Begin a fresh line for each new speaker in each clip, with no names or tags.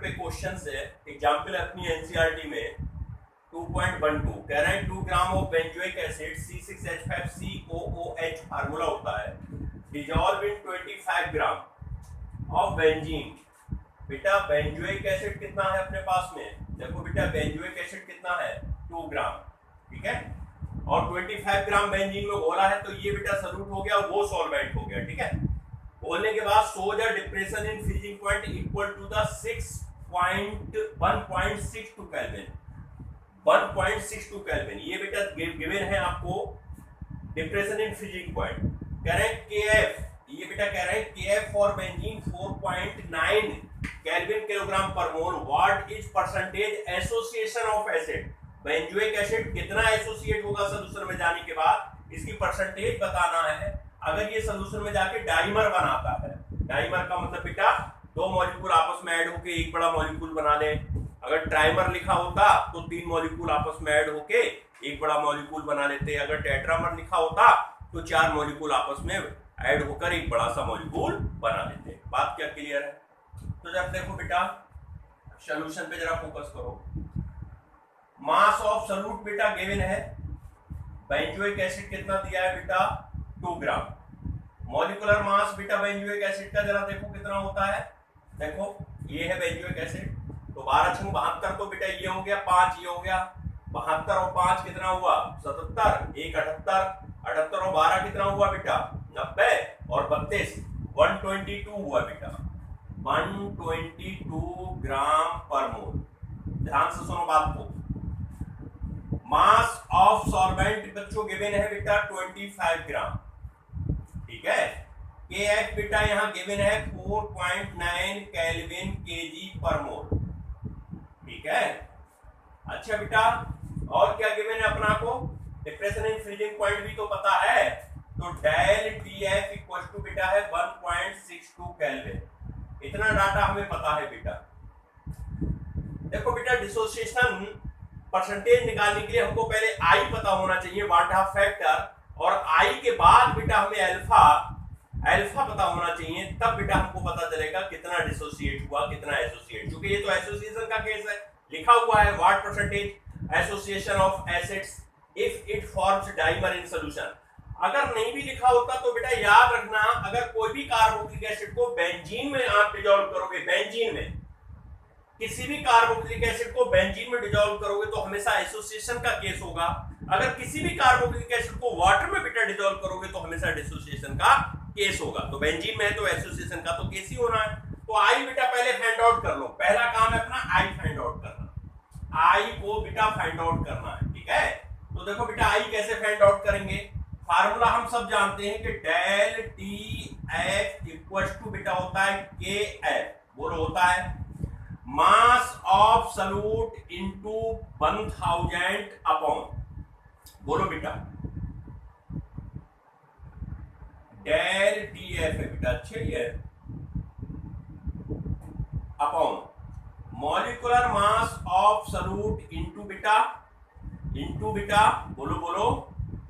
पे क्वेश्चन है, एग्जाम्पल अपनी एनसीईआरटी में 2.12 कह रहे हैं 2 gram of benzoic acid C6H5COOH formula होता है, dissolve in 25 gram of benzene. बेटा बेंजोइक एसिड कितना है अपने पास में, देखो बेटा बेंजोइक एसिड कितना है 2 ग्राम, ठीक है, और 25 ग्राम बेंजीन में घोला है, तो ये बेटा सॉल्यूट हो गया, वो सॉल्वेंट हो गया, ठीक है। बोलने के बाद show the depression in freezing point equal to the 1.62 kelvin, 1.62 kelvin. ये बेटा गिवन है आपको डिप्रेशन इन फ्रीजिंग पॉइंट। कह रहे हैं केएफ, ये बेटा कह रहे हैं K F for benzene 4.9 kelvin kilogram per mole. What is percentage association of acid, benzoic acid कितना एसोसिएट होगा सॉल्यूशन में जाने के बाद, इसकी परसेंटेज बताना है। अगर ये सॉल्यूशन में जाके डाइमर बनाता है, डाइमर का मतलब बेटा 2 मॉलिक्यूल आपस में ऐड होके एक बड़ा मॉलिक्यूल बना ले। अगर ट्राइमर लिखा होता तो 3 मॉलिक्यूल आपस में ऐड होके एक बड़ा मॉलिक्यूल बना लेते। अगर टेट्रामर लिखा होता तो 4 मॉलिक्यूल आपस में ऐड होकर एक बड़ा सा मॉलिक्यूल बना लेते। बात क्या क्लियर है? तो जब देखो बेटा सॉल्यूशन पे जरा फोकस करो। मास ऑफ सॉल्यूट बेटा गिवन है, बेंजोइक एसिड कितना दिया है बेटा 2 ग्राम। मॉलिक्यूलर मास बेटा बेंजोइक एसिड का जरा देखो कितना होता है, देखो ये है बेंजोइक एसिड, तो 12 × 72, तो बेटा ये हो गया 5, ये हो गया 72 और 5 कितना हुआ 77, 1 78, 78 और 12 कितना हुआ बेटा 90 और 32 122 हुआ बेटा, 122 ग्राम पर मोल। ध्यान से सुनो बात को। मास ऑफ सॉल्वेंट बच्चों गिवन है बेटा 25 ग्राम, ठीक है। केएफ बेटा यहां गिवन है 4.9 केल्विन केजी पर मोल, ठीक है। अच्छा बेटा और क्या गिवन है अपना को, डिप्रेशन इन फ्रीजिंग पॉइंट भी तो पता है, तो डेल टीएफ इक्वल टू बेटा है 1.62 केल्विन। इतना डाटा हमें पता है बेटा। देखो बेटा डिसोसिएशन परसेंटेज निकालने के लिए हमको पहले आई पता होना चाहिए, वाट ऑफ फैक्टर, और आई के बाद बेटा हमें अल्फा पता होना चाहिए, तब बेटा हमको पता चलेगा कितना डिसोसिएट हुआ कितना एसोसिएट। क्योंकि ये तो एसोसिएशन का केस है, लिखा हुआ है what percentage association of acids if it forms dimer in solution. अगर नहीं भी लिखा होता तो बेटा याद रखना, अगर कोई भी कार्बोक्सिलिक एसिड को बेंजीन में आप डिसॉल्व करोगे, बेंजीन में किसी भी कार्बोक्सिलिक एसिड को बेंजीन में डिसॉल्व करोगे तो हमेशा एसोसिएशन का केस होगा। अगर किसी भी कार्बोक्सिलिक एसिड को वाटर में बेटा डिसॉल्व करोगे तो हमेशा डिसोसिएशन का केस होगा। तो बेंजीन में है तो एसोसिएशन का तो केस ही होना है। तो आई बेटा पहले फाइंड आउट कर लो, पहला काम है अपना आई फाइंड आउट करना, आई को बेटा फाइंड आउट करना है, ठीक है। तो देखो बेटा आई कैसे फाइंड आउट करेंगे, फार्मूला हम सब जानते हैं कि del T F equal to बेटा होता है के एफ, बोलो होता है mass of solute into 1000 upon, बोलो बेटा डेल टी एफ है बेटा, अच्छे है, upon molecular mass of solute into बेटा बोलो बोलो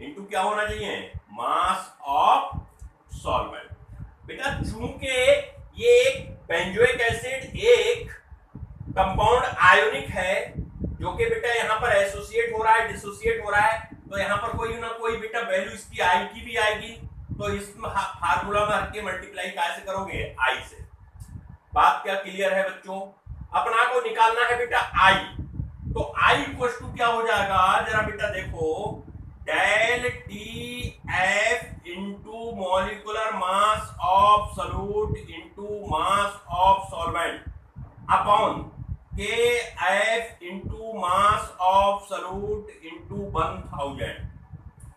इनटू क्या होना चाहिए मास ऑफ सॉल्वेंट। बेटा चूंकि ये एक बेंजोइक एसिड एक कंपाउंड आयोनिक है जो कि बेटा यहाँ पर एसोसिएट हो रहा है डिसोसिएट हो रहा है, तो यहाँ पर कोई ना कोई बेटा वैल्यू इसकी आई की भी आएगी, तो इस फार्मूला में हर के मल्टीप्लाई कैसे करोगे आई से। बात क्या क्लियर है बच्चों? अपना को निकालना है बेटा आई, तो आई इक्वल टू क्या हो जाएगा जरा बेटा देखो, del T F into molecular mass of solute into mass of solvent upon K F into mass of solute into 1000।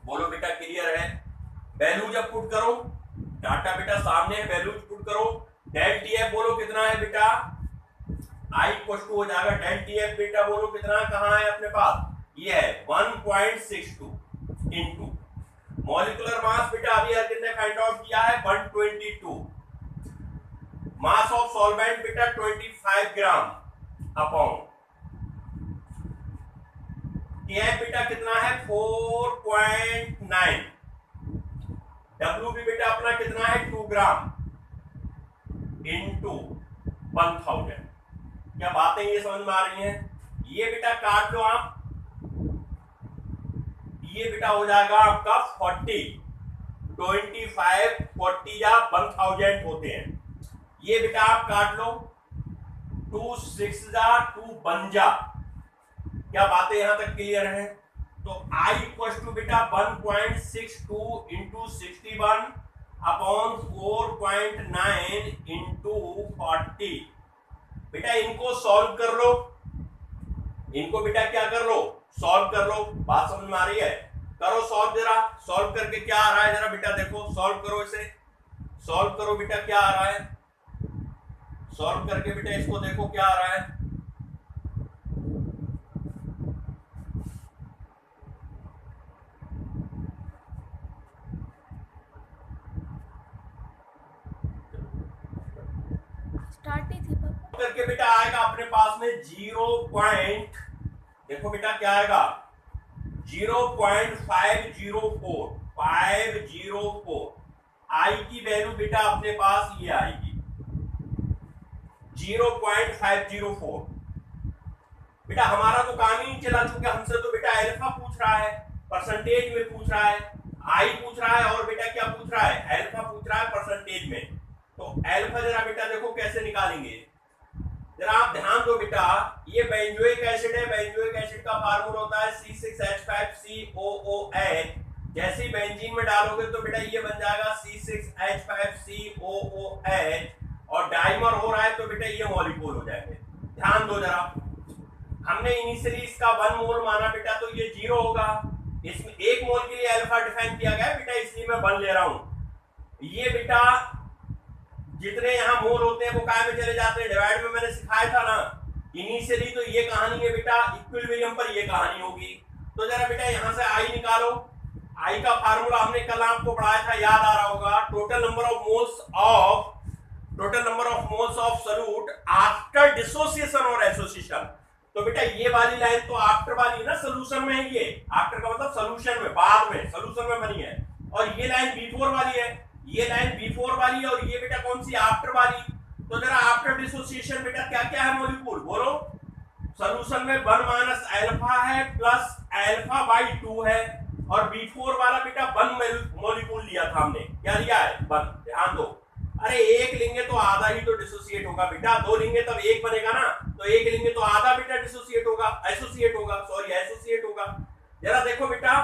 बोलो बेटा क्लियर है? वैल्यू जब पुट करो, डाटा बेटा सामने है, वैल्यू पुट करो, डेल टी एफ बोलो कितना है बेटा, आई इक्वल टू हो जाएगा डेल टी एफ बेटा बोलो कितना, कहाँ है अपने पास, ये है 1.62 इंटू मॉलिक्यूलर मास बेटा अभी अर्जुन ने फाइंड आउट किया है 122, मास ऑफ सॉल्वेंट बेटा 25 ग्राम अपॉन टीएफ बेटा कितना है 4.9, डब्ल्यू भी बेटा अपना कितना है 2 ग्राम इंटू 1000। क्या बातें ये समझ में आ रही हैं? ये बेटा काट लो आप, ये बेटा हो जाएगा आपका 40, 25, 40 या 1000 होते हैं। ये बेटा आप काट लो, 2 6 जा 2 बन जा। क्या बातें यहां तक क्लियर है? तो I इक्वल टू बेटा 1.62 इंटू 61 अपॉन 4.9 इंटू 40। बेटा इनको सॉल्व कर लो, इनको बेटा क्या कर लो, सॉल्व कर लो। बात समझ में आ रही है? करो सॉल्व, जरा सॉल्व करके क्या आ रहा है जरा बेटा देखो, सॉल्व करो इसे, सॉल्व करो बेटा क्या आ रहा है, सॉल्व करके बेटा इसको देखो क्या आ रहा है।
स्टार्ट ही थी पापा।
करके बेटा आएगा अपने पास में 0 पॉइंट, देखो बेटा क्या आएगा 0.504, 504। आई की वैल्यू बेटा अपने पास ये आएगी 0.504। बेटा हमारा तो काम ही नहीं चला, चूंकि हमसे तो बेटा अल्फा पूछ रहा है, परसेंटेज में पूछ रहा है, आई पूछ रहा है और बेटा क्या पूछ रहा है, अल्फा पूछ रहा है परसेंटेज में। तो अल्फा जरा बेटा देखो कैसे निकालेंगे, जरा आप ध्यान दो बेटा। ये बेंजोइक एसिड है, बेंजोइक एसिड का फार्मूला होता है C6H5COOH। जैसे ही बेंजीन में डालोगे तो बेटा ये बन जाएगा C6H5COOH, और डाइमर हो रहा है तो बेटा ये मॉलिक्यूल हो जाएंगे। ध्यान दो जरा, हमने इनिशियली इसका 1 मोल माना बेटा, तो ये 0 होगा। इसमें 1 मोल के लिए अल्फा डिफाइन किया गया बेटा, इसलिए मैं 1 ले रहा हूं। ये बेटा जितने यहां मोल होते हैं वो काय में चले जाते हैं, डिवाइड में मैंने सिखाया था ना इनिशियली। तो ये कहानी है बेटा, इक्विलिब्रियम पर ये कहानी होगी। तो जरा बेटा यहां से आई निकालो, आई का फार्मूला हमने कल आपको पढ़ाया था, याद आ रहा होगा, total number of moles of solute after dissociation और एसोसिएशन। तो बेटा ये वाली लाइन तो आफ्टर वाली ना, सोल्यूशन में है, ये आफ्टर का मतलब सोल्यूशन में, बाद में सोल्यूशन में बनी है। और ये लाइन बिफोर वाली है, ये लाइन बिफोर वाली है, और ये बेटा कौन सी, आफ्टर वाली। तो जरा आफ्टर डिसोसिएशन बेटा क्या क्या है मॉलिक्यूल बोलो। सोल्यूशन में 1 माइनस अल्फा है प्लस अल्फा बाई 2 है, और बिफोर वाला बेटा 1 मॉलिक्यूल लिया था हमने, क्या लिया है 1। ध्यान दो, अरे एक लेंगे तो आधा ही तो डिसोसिएट होगा बेटा, 2 लेंगे तब 1 बनेगा ना, तो 1 लेंगे तो आधा बेटा डिसोसिएट होगा, एसोसिएट होगा। जरा देखो बेटा,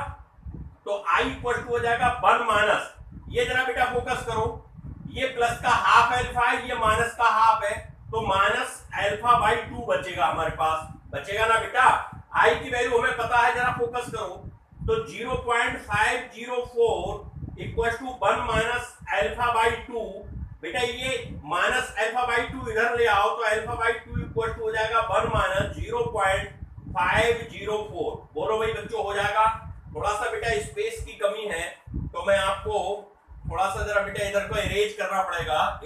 तो आई इक्वल टू हो जाएगा 1 माइनस, ये जरा बेटा फोकस करो, ये प्लस का हाफ अल्फा है, ये माइनस का हाफ है, तो माइनस अल्फा बाई 2 बचेगा हमारे पास, बचेगा ना बेटा। आई की वैल्यू हमें पता है, जरा फोकस करो, तो 0.504 equal to 1 minus alpha by 2। बेटा ये माइनस अल्फा बाई 2 इधर ले आओ, तो अल्फा बाई 2 इक्वल टू हो जाएगा 1 माइनस 0.504। बोलो भाई बच्चों हो जाएगा। थोड़ा सा बेटा स्पेस की कमी है, तो मैं आपको थोड़ा सा जरा बेटा इधर को इरेज करना पड़ेगा,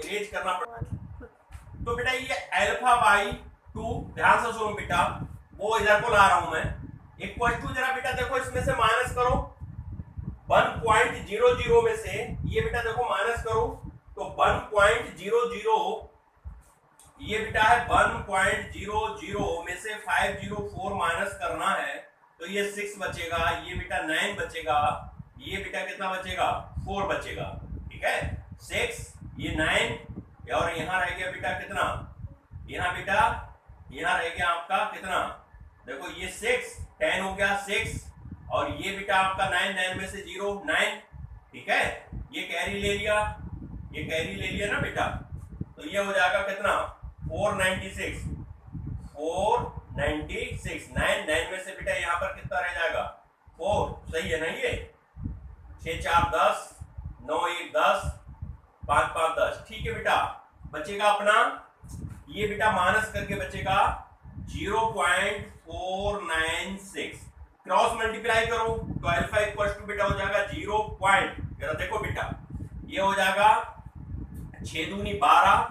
तो बेटा ये अल्फा बाई 2, ध्यान से सुनो बेटा, वो इधर को ला रहा हूं मैं, इक्वल टू जरा बेटा देखो इसमें से माइनस करो 1.00 में से, ये बेटा देखो माइनस करो, तो 1.00, ये बेटा है 1.00 में से 504 माइनस करना है, तो ये 6 बचेगा, ये बेटा 9 बचेगा, ये बेटा कितना बचेगा 4 बचेगा, ठीक है 6, ये 9, और यहां रह गया बेटा कितना, यहां बेटा यहां रह गया आपका कितना, देखो ये 6, 10 हो गया 6, और ये बेटा आपका 9 में से 0 9, ठीक है, ये कैरी ले लिया, ये कैरी ले लिया ना बेटा, तो ये हो जाएगा कितना 496, 9 में से बेटा यहाँ पर कितना रह जाएगा 4, सही है ना, ये 6 4 10, 9 1 10, 5 5 10, ठीक है बेटा। बचेगा अपना ये बेटा माइनस करके बचेगा 0.496, क्रॉस मल्टीप्लाई करो तो अल्फा इक्वल टू बेटा हो जाएगा 0. जरा देखो बेटा ये हो जाएगा 6 दूनी 12,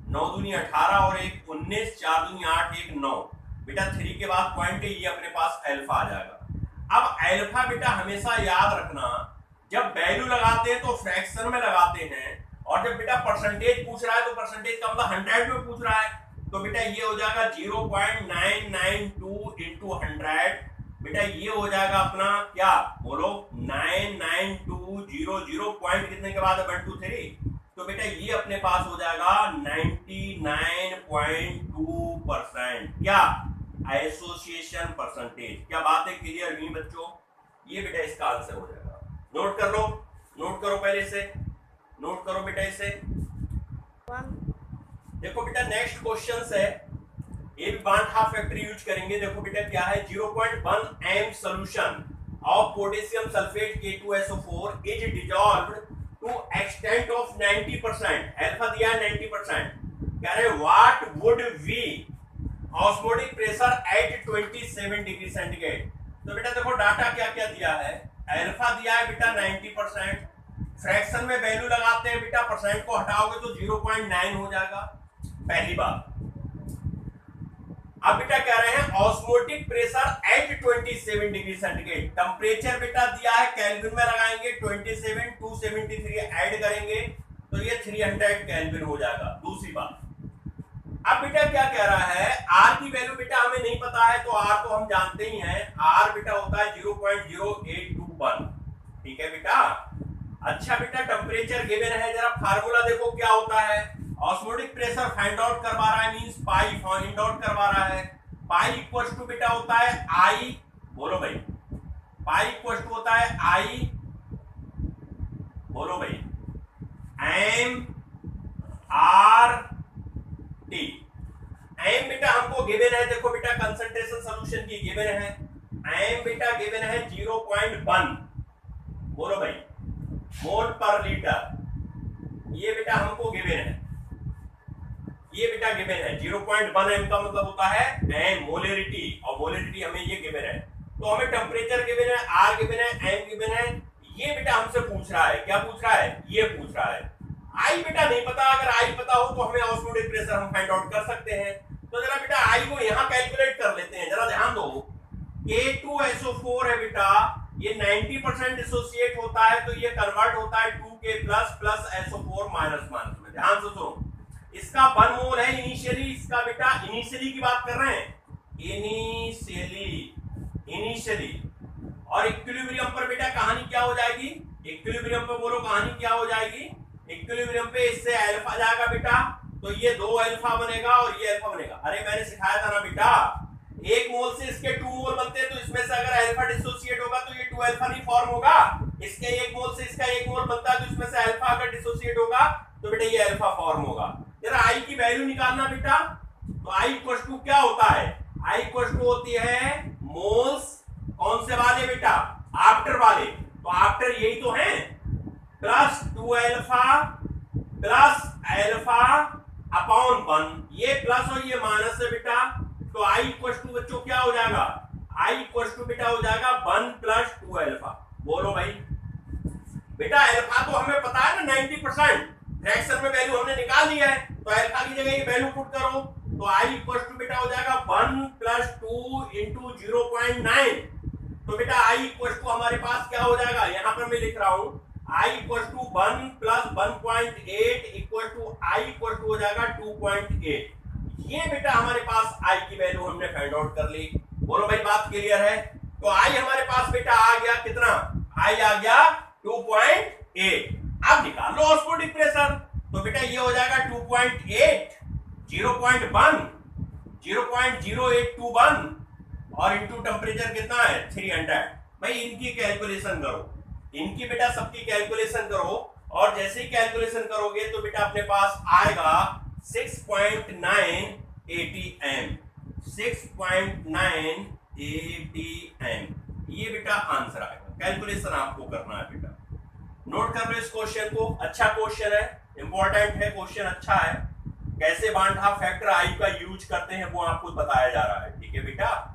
9 दूनी 18 और 1 19, 4 दूनी 8, 1 9, बेटा 3 के बाद पॉइंट है, ये अपने पास अल्फा आ जाएगा। अब अल्फा बेटा हमेशा याद रखना, जब वैल्यू लगाते हैं तो फ्रैक्शन में लगाते हैं, और जब बेटा परसेंटेज पूछ रहा है तो परसेंटेज का मतलब 100 में पूछ रहा है, तो तो बेटा ये हो जाएगा 0.992 इंटू 100। बेटा ये हो जाएगा अपना क्या बोलो 99200 पॉइंट कितने के बाद 1 2 3, तो बेटा ये अपने पास हो जाएगा 99.2% क्या एसोसिएशन परसेंटेज। क्या बात है क्लियर हुई बच्चों? ये बेटा इसका आंसर हो जाएगा। नोट कर लो, नोट करो पहले से, नोट करो बेटा इसे।
1
देखो बेटा नेक्स्ट क्वेश्चन है, ये भी बांट हाफ फैक्टर यूज करेंगे। देखो बेटा क्या है 0.1 m solution of potassium sulphate K2SO4 is dissolved to extent of 90%। Alpha दिया है 90%। कह रहे what would be osmotic pressure at 27 degree centigrade. तो बेटा देखो डाटा क्या क्या दिया है। अल्फा दिया है बेटा 90%, फ्रैक्शन में वैल्यू लगाते हैं बेटा, परसेंट को हटाओगे तो 0.9 हो जाएगा, पहली बात। अब बेटा कह रहे हैं osmotic pressure at 27 degree centigrade. Temperature बेटा दिया है केल्विन में लगाएंगे, 27 273 ऐड करेंगे तो ये 300 केल्विन हो जाएगा। दूसरी बात, अब बेटा क्या कह रहा है, आर की वैल्यू बेटा हमें नहीं पता है, तो आर तो हम जानते ही हैं, आर बेटा होता है 0.0821। ठीक है बेटा। अच्छा बेटा टेम्परेचर गिवन है, जरा फार्मूला देखो क्या होता है। ऑस्मोटिक प्रेशर फाइंड आउट करवा रहा है, मींस पाई फाइंड आउट करवा रहा है। पाई इक्वल टू बेटा होता है आई, बोलो भाई, पाई इक्वल टू होता है आई, बोलो भाई, एम आर टी। एम बेटा हमको गिवन है, देखो बेटा कंसंट्रेशन सॉल्यूशन की गिवन है, एम बेटा गिवन है 0.1, बोलो भाई, मोल पर लीटर। ये बेटा हमको गिवन है, ये बेटा गिवन है 0.1 एम का मतलब होता है एम मोलरिटी, और मोलरिटी हमें ये गिवन है। तो हमें टेम्परेचर गिवन है, आर गिवन है, एम गिवन है। ये बेटा हमसे पूछ रहा है, क्या पूछ रहा है, ये पूछ रहा है। आई बेटा नहीं पता, अगर आई पता हो तो हमें ऑस्मोटिक प्रेशर हम फाइंड आउट कर सकते हैं। तो जरा बेटा आई को यहाँ कैलकुलेट कर लेते हैं, जरा ध्यान दो। K2SO4 है बेटा, ये 90% डिसोसिएट होता है, तो ये कन्वर्ट होता है 2K plus SO4 minus minus में। ध्यान से सुनो, इसका 1 मोल है इनिशियली, इसका बेटा इनिशियली की बात कर रहे हैं, इनिशियली। और इक्विलिब्रियम पर बेटा कहानी क्या हो जाएगी, इक्विलिब्रियम पे बोलो कहानी क्या हो जाएगी। इक्विलिब्रियम पे इससे अल्फा जाएगा बेटा, तो ये 2 अल्फा बनेगा और ये अल्फा बनेगा। अरे मैंने सिखाया था ना बेटा, 1 मोल से इसके 2 मोल बनते हैं, तो इसमें से अगर अल्फा डिसोसिएट होगा तो ये 2 अल्फा नहीं फॉर्म होगा। इसके 1 मोल से इसका 1 मोल बनता है, तो इसमें से अल्फा अगर डिसोसिएट होगा तो बेटा ये अल्फा फॉर्म होगा। जरा आई की वैल्यू निकालना बेटा, तो आई इक्वल टू क्या होता है, आई इक्वल टू होती है मोल्स कौन से वाले बेटा, आफ्टर वाले, तो आफ्टर यही तो है, प्लस 2 अल्फा अपॉन 1, ये प्लस और ये माइनस है बेटा। तो आई इक्वल टू बच्चों क्या हो जाएगा, आई इक्वल टू बेटा हो जाएगा 1 प्लस 2 अल्फा। बोलो भाई बेटा, अल्फा तो हमें पता है ना 90%, फ्रैक्शन में वैल्यू हमने निकाल ली है, तो अल्फा की जगह ये वैल्यू पुट करो, तो आई इक्वल टू बेटा हो जाएगा 1 प्लस 2 इंटू 0.9। तो बेटा आई इक्वल टू हमारे पास क्या हो जाएगा, यहां पर मैं लिख रहा हूं I equal to 1 plus 1.8 equal to I equal to हो जाएगा 2.8। ये बेटा हमारे पास आई की वैल्यू हमने फाइंड आउट कर ली। बोलो भाई बात क्लियर है। तो आई हमारे पास बेटा आ गया कितना, आई आ गया 2.8। अब निकाल लो ऑस्मोटिक प्रेशर, तो बेटा ये हो जाएगा 2.8 0.0821 और इंटू टेम्परेचर कितना है 300। भाई इनकी कैलकुलेशन करो, इनकी बेटा सबकी कैलकुलेशन करो, और जैसे ही कैलकुलेशन करोगे तो बेटा अपने पास आएगा 6.980 m, 6.980 m। ये बेटा आंसर आएगा। कैलकुलेशन आपको करना है बेटा, नोट कर लो इस क्वेश्चन को। अच्छा क्वेश्चन है, इंपॉर्टेंट है क्वेश्चन, अच्छा है। कैसे बांट हाफ फैक्टर आई का यूज करते हैं वो आपको बताया जा रहा है। ठीक है बेटा।